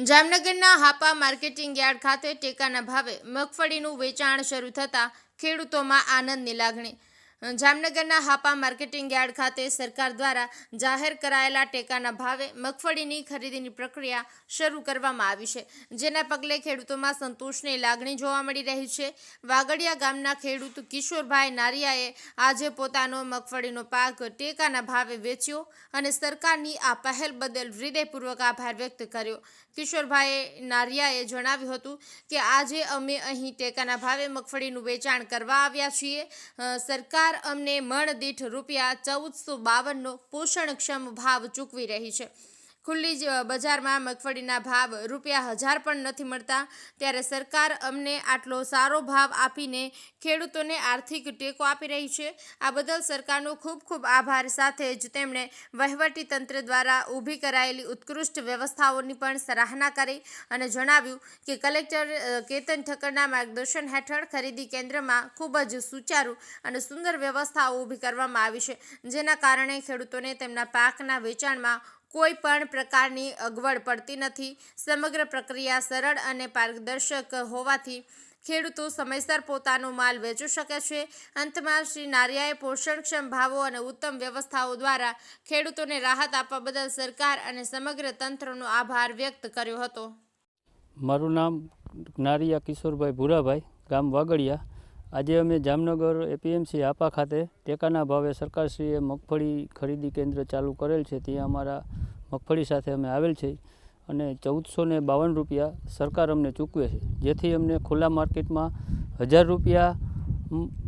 જામનગરના Hapa marketing yard ખાતે ટેકાના ભાવે મગફળીનું વેચાણ શરૂ થતાં ખેડૂતોમાં આનંદની લાગણી। જામનગરના હાપા માર્કેટિંગ યાર્ડ ખાતે સરકાર દ્વારા જાહેર કરાયેલા ટેકાના ભાવે મગફળીની ખરીદીની પ્રક્રિયા શરૂ કરવામાં આવી છે, જેના પગલે ખેડૂતોમાં સંતોષની લાગણી જોવા મળી રહી છે। વાગડિયા ગામના ખેડૂત કિશોરભાઈ નારિયાએ આજે પોતાનો મગફળીનો પાક ટેકાના ભાવે વેચ્યો અને સરકારની આ પહેલ બદલ હૃદયપૂર્વક આભાર વ્યક્ત કર્યો। કિશોરભાઈ નારિયાએ જણાવ્યું હતું કે આજે અમે અહીં ટેકાના ભાવે મગફળીનું વેચાણ કરવા આવ્યા છીએ। સરકાર અમને મણ દીઠ ₹1452નો પોષણક્ષમ ભાવ ચૂકવી રહી છે। ખુલ્લી બજારમાં મગફળીના ભાવ ₹1000 પણ નથી મળતા, ત્યારે સરકાર અમને આટલો સારો ભાવ આપીને ખેડૂતોને આર્થિક ટેકો આપી રહી છે। આ બદલ સરકારનો ખૂબ ખૂબ આભાર। સાથે જ તેમણે વહીવટી તંત્ર દ્વારા ઊભી કરાયેલી ઉત્કૃષ્ટ વ્યવસ્થાઓની પણ સરાહના કરી અને જણાવ્યું કે કલેક્ટર કેતન ઠક્કરના માર્ગદર્શન હેઠળ ખરીદી કેન્દ્રમાં ખૂબ જ સુચારુ અને સુંદર વ્યવસ્થાઓ ઊભી કરવામાં આવી છે, જેના કારણે ખેડૂતોને તેમના પાકના વેચાણમાં કોઈ પણ પ્રકારની અગવડ પડતી નથી। સમગ્ર પ્રક્રિયા સરળ અને પારદર્શક હોવાથી ખેડૂતો સમયસર પોતાનો માલ વેચી શકે છે। અંતમાં શ્રી નારિયાએ પોષણક્ષમ ભાવો અને ઉત્તમ વ્યવસ્થાઓ દ્વારા ખેડૂતોને રાહત આપવા બદલ સરકાર અને સમગ્ર તંત્રનો આભાર વ્યક્ત કર્યો હતો। મારું નામ નારિયા કિશોરભાઈ ભૂરાભાઈ, ગામ વાગડિયા। આજે અમે જામનગર એપીએમસી હાપા ખાતે ટેકાના ભાવે સરકારશ્રીએ મગફળી ખરીદી કેન્દ્ર ચાલુ કરેલ છે, ત્યાં અમારા મગફળી સાથે અમે આવેલ છે અને ₹1452 સરકાર અમને ચૂકવે છે, જેથી અમને ખુલ્લા માર્કેટમાં ₹1000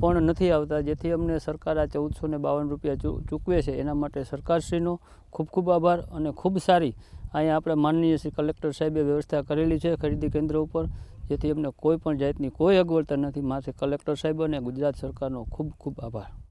પણ નથી આવતા, જેથી અમને સરકાર આ ₹1452 ચૂકવે છે। એના માટે સરકારશ્રીનો ખૂબ ખૂબ આભાર અને ખૂબ સારી અહીંયા આપણે માનનીય શ્રી કલેક્ટર સાહેબે વ્યવસ્થા કરેલી છે ખરીદી કેન્દ્ર ઉપર, જેથી અમને કોઈ પણ જાતની કોઈ અગવડતા નથી। માટે કલેક્ટર સાહેબ અને ગુજરાત સરકારનો ખૂબ ખૂબ આભાર।